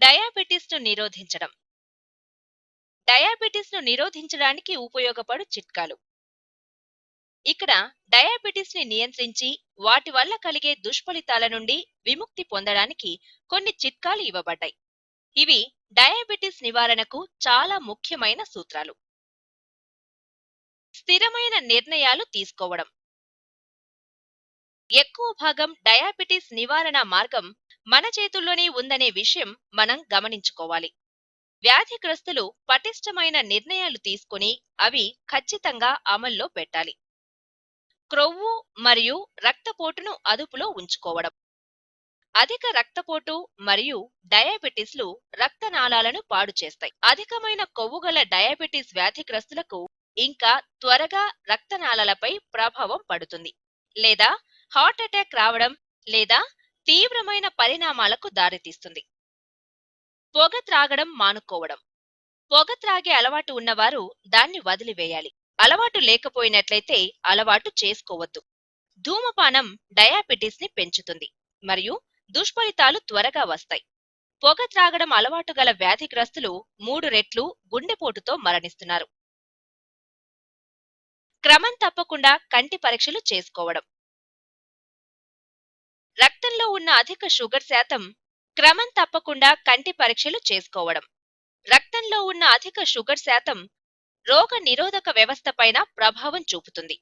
డయాబెటిస్ను నిరోధించడం. డయాబెటిస్ను నిరోధించడానికి ఉపయోగపడు చిట్కాలు. ఇక్కడ డయాబెటిస్ని నియంత్రించి వాటి వల్ల కలిగే దుష్ఫలితాల నుండి విముక్తి పొందడానికి కొన్ని చిట్కాలు ఇవ్వబడ్డాయి. ఇవి డయాబెటిస్ నివారణకు చాలా ముఖ్యమైన సూత్రాలు. స్థిరమైన నిర్ణయాలు తీసుకోవడం. ఎక్కువ భాగం డయాబెటిస్ నివారణ మార్గం మన చేతుల్లోనే ఉందనే విషయం మనం గమనించుకోవాలి. వ్యాధిగ్రస్తులు పటిష్టమైన నిర్ణయాలు తీసుకుని అవి ఖచ్చితంగా అమల్లో పెట్టాలి. క్రొవ్వు మరియు రక్తపోటును అదుపులో ఉంచుకోవడం. అధిక రక్తపోటు మరియు డయాబెటిస్లు రక్తనాళాలను పాడు చేస్తాయి. అధికమైన కొవ్వుగల డయాబెటిస్ వ్యాధిగ్రస్తులకు ఇంకా త్వరగా రక్తనాళాలపై ప్రభావం పడుతుంది, లేదా హార్ట్ అటాక్ రావడం లేదా తీవ్రమైన పరిణామాలకు దారితీస్తుంది. పొగ త్రాగడం మానుకోవడం. పొగ త్రాగే అలవాటు ఉన్నవారు దాన్ని వదిలివేయాలి. అలవాటు లేకపోయినట్లయితే అలవాటు చేసుకోవద్దు. ధూమపానం డయాబెటిస్ ని పెంచుతుంది మరియు దుష్ఫలితాలు త్వరగా వస్తాయి. పొగ త్రాగడం అలవాటు గల వ్యాధిగ్రస్తులు 3 రెట్లు గుండెపోటుతో మరణిస్తున్నారు. క్రమం తప్పకుండా కంటి పరీక్షలు చేసుకోవడం. రక్తంలో ఉన్న అధిక షుగర్ శాతం. క్రమం తప్పకుండా కంటి పరీక్షలు చేసుకోవడం. రక్తంలో ఉన్న అధిక షుగర్ శాతం రోగ నిరోధక వ్యవస్థ పైన ప్రభావం చూపుతుంది.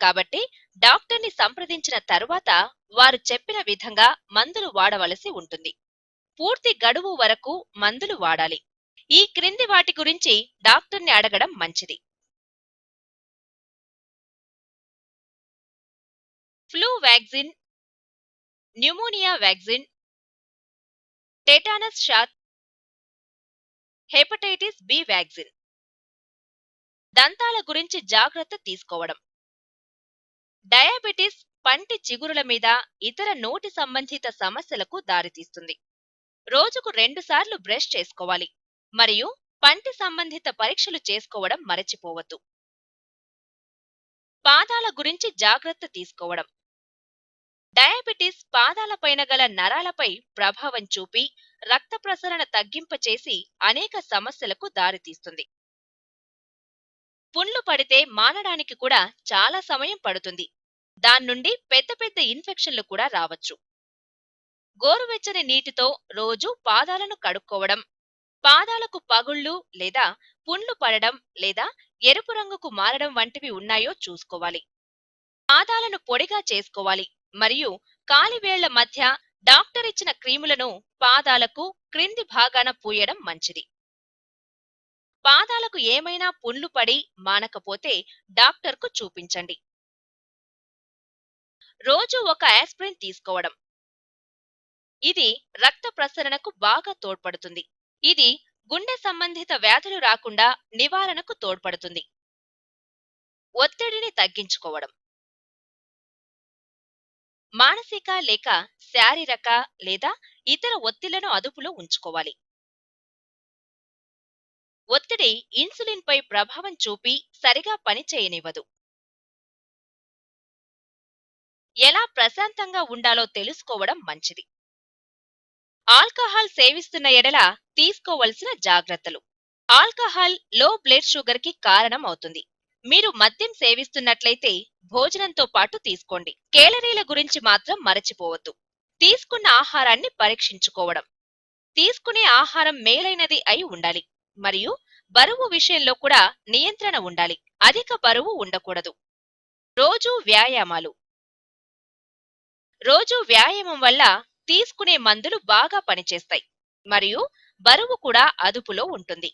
కాబట్టి డాక్టర్ని సంప్రదించిన తరువాత వారు చెప్పిన విధంగా మందులు వాడవలసి ఉంటుంది. పూర్తి గడువు వరకు మందులు వాడాలి. ఈ క్రింది వాటి గురించి డాక్టర్ని అడగడం మంచిది. Flu vaccine, pneumonia vaccine, tetanus shot, hepatitis B vaccine. దంతాల గురించి జాగ్రత్త తీసుకోవడం. డయాబెటిస్ పంటి చిగురుల మీద ఇతర నోటి సంబంధిత సమస్యలకు దారితీస్తుంది. రోజుకు 2 సార్లు బ్రష్ చేసుకోవాలి మరియు పంటి సంబంధిత పరీక్షలు చేసుకోవడం మరచిపోవద్దు. పాదాల గురించి జాగ్రత్త తీసుకోవడం. డయాబెటిస్ పాదాలపైన గల నరాలపై ప్రభావం చూపి రక్త ప్రసరణ తగ్గింపచేసి అనేక సమస్యలకు దారితీస్తుంది. పుండ్లు పడితే మానడానికి కూడా చాలా సమయం పడుతుంది. దాన్నుండి పెద్ద పెద్ద ఇన్ఫెక్షన్లు కూడా రావచ్చు. గోరువెచ్చని నీటితో రోజు పాదాలను కడుక్కోవడం. పాదాలకు పగుళ్లు లేదా పుండ్లు పడడం లేదా ఎరుపు రంగుకు మారడం వంటివి ఉన్నాయో చూసుకోవాలి. పాదాలను పొడిగా చేసుకోవాలి మరియు కాలివేళ్ల మధ్య డాక్టర్ ఇచ్చిన క్రీములను పాదాలకు క్రింది భాగాన పూయడం మంచిది. పాదాలకు ఏమైనా పుండ్లు పడి మానకపోతే డాక్టర్కు చూపించండి. రోజు ఒక ఆస్పిరిన్ తీసుకోవడం. ఇది రక్త ప్రసరణకు బాగా తోడ్పడుతుంది. ఇది గుండె సంబంధిత వ్యాధులు రాకుండా నివారణకు తోడ్పడుతుంది. ఒత్తిడిని తగ్గించుకోవడం. మానసిక లేక శారీరక లేదా ఇతర ఒత్తిళ్లను అదుపులో ఉంచుకోవాలి. ఒత్తిడి ఇన్సులిన్ పై ప్రభావం చూపి సరిగా పనిచేయనివ్వదు. ఎలా ప్రశాంతంగా ఉండాలో తెలుసుకోవడం మంచిది. ఆల్కహాల్ సేవిస్తున్న ఎడల తీసుకోవలసిన జాగ్రత్తలు. ఆల్కహాల్ లో బ్లడ్ షుగర్ కి కారణం అవుతుంది. మీరు మద్యం సేవిస్తున్నట్లయితే భోజనంతో పాటు తీసుకోండి. కేలరీల గురించి మాత్రం మరచిపోవద్దు. తీసుకున్న ఆహారాన్ని పరీక్షించుకోవడం. తీసుకునే ఆహారం మేలైనది అయి ఉండాలి మరియు బరువు విషయంలో కూడా నియంత్రణ ఉండాలి. అధిక బరువు ఉండకూడదు. రోజు వ్యాయామాలు. రోజు వ్యాయామం వల్ల తీసుకునే మందులు బాగా పనిచేస్తాయి మరియు బరువు కూడా అదుపులో ఉంటుంది.